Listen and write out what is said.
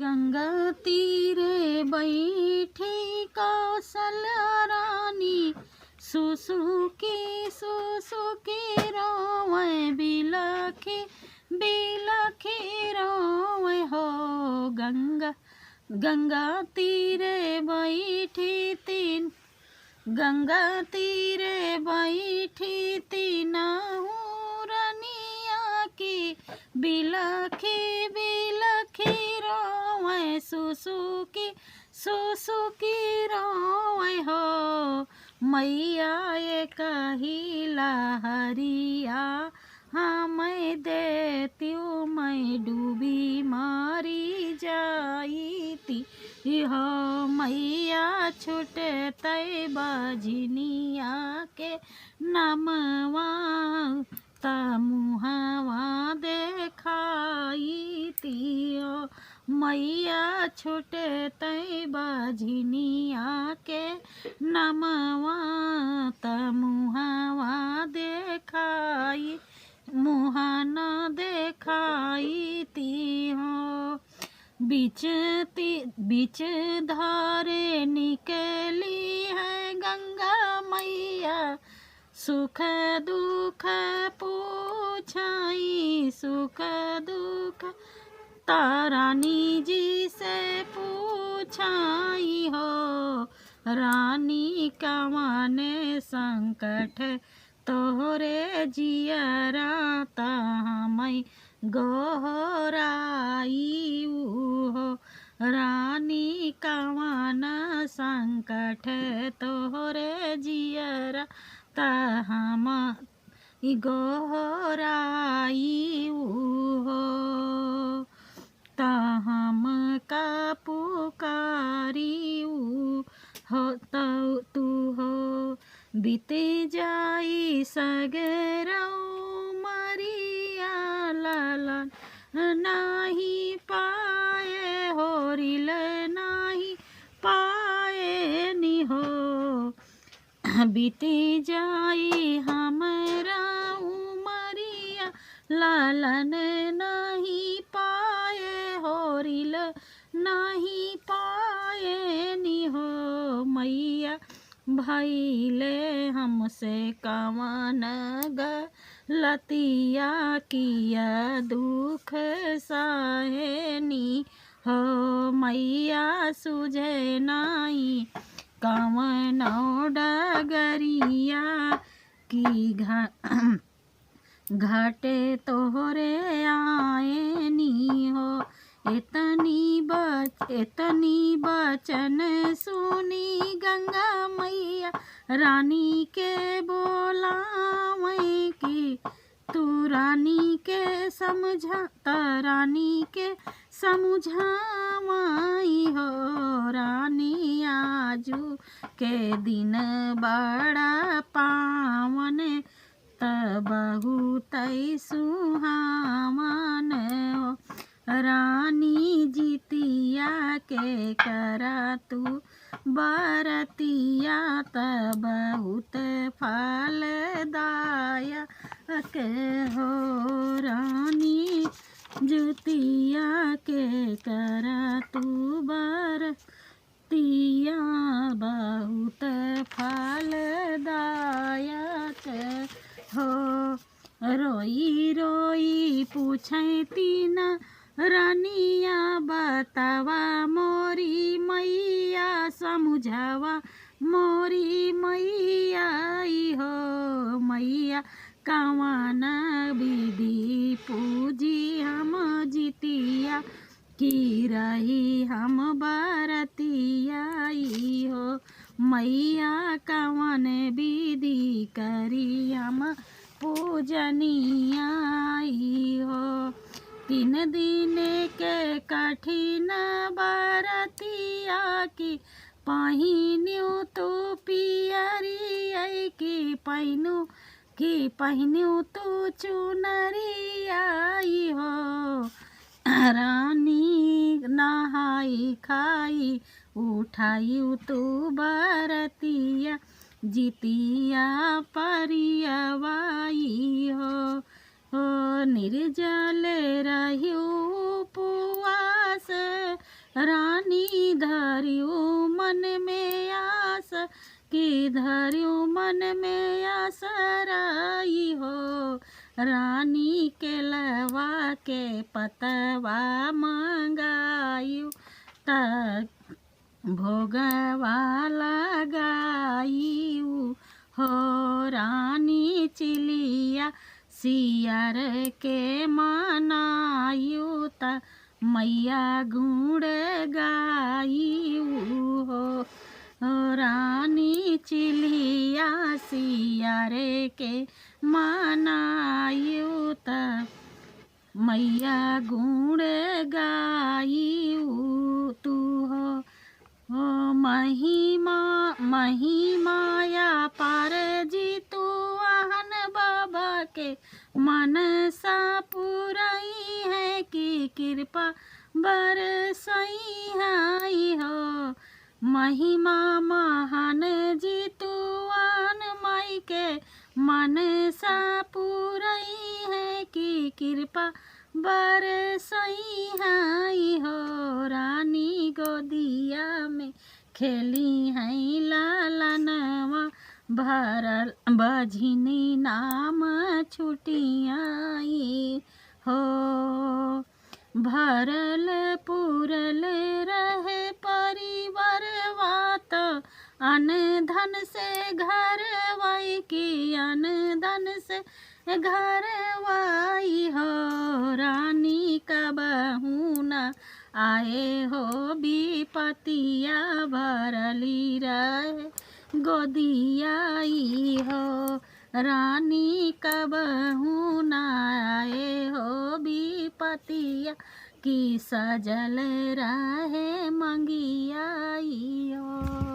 गंगा तीरे बैठी कौशल्या रानी सुसुकी रोवे बिलखी बिलखी रोवे हो। गंगा तीरे बैठी तीन गंगा तीरे बैठी तीनहु रनिया की बिलखी बिलखी रोवे सुसुकी रोवे हो। मैया ये कहिला हरिया हाँ मैं देती हूँ मैं डूबी मारी जाईती हो। मैया छूटे तय बजनिया के नमवा तमुहवा देखाईती हो। मैया छूटे तय बजनिया के नमवा तमुहवा देखाई मुहान देखाईती हो। बीच धारे निकली है गंगा मैया सुख दुख पूछाई सुख दुख तारानी जी से पूछाई हो। रानी कवाने संकट तोहरे जियरा तहमई गोहराई हो। रानी कवन संकट तोहरे जियरा तहम गोहराई हो। तहम का पुकारी हो तू हो। बीते जाई सगरौ मरिया लाला नाही पाए होरिल नाही पाए नि हो। बीते जाई हमरा उमरिया लालन नहीं पाए होरिल नहीं पाए नि हो। मैया भैले हमसे कवन गलतिया किया दुख सहेनी हो। मैया सुझे नाही कवन डगरिया की घाटे तोहरे आएनी हो। इतनी बचन सुनी गंगा मैया रानी के बोलावे की तू रानी के समझावाई हो। रानी आजू के दिन बड़ा पावन बहुत सुहावन हो। रानी जितिया के करा तू बरतिया त बहुत फलदायक हो। रानी जितिया के करा तू बरतिया बहुत फलदायक हो। रोई रोई पूछती न रानिया बतावा मोरी मैया समझावा मोरी मैया हो। मैया कवन विधि पूजी हम जितिया की रही हम बरतिया हो। मैया कवन विधि करी हम पूजनिया हो। 3 दिन के कठिन बरतिया की पहिन्यू तू पियरिया की पहिन्यू तू चुनरिया हो। रानी नहाई खाई उठाई तू बरतिया जितिया परियवाई हो। निर्जल रहियो उपवास रानी धरियो मन में आस कि धरियो मन में आसराई हो। रानी के लवा के पतवा मंगायु त भोगवा लगायु हो। रानी चिलिया सियर के मनायु त मैया गुण गायु हो। रानी चिलिया सियर के मनायु त मैया गुण गायु तू हो। महिमा महिमाया पार जी तू आहन बाबा के मनसा पुरई है कि कृपा बरसई है हो। महिमा महान जी तू आन माई के मनसा पुरई है कि कृपा बरसई है हो। रानी गोदिया में खेली है लालनवा भरल बझिनी नाम छुटियाई हो। भरल पूरल रहे परिवारवा तो अन धन से घर वाई की अन धन से घर वाई हो। रानी का बहूना आए हो विपतिया भरली रहे गोदियाई हो। रानी का बहूना आए हो विपतिया की सजल रहे मंगियाई हो।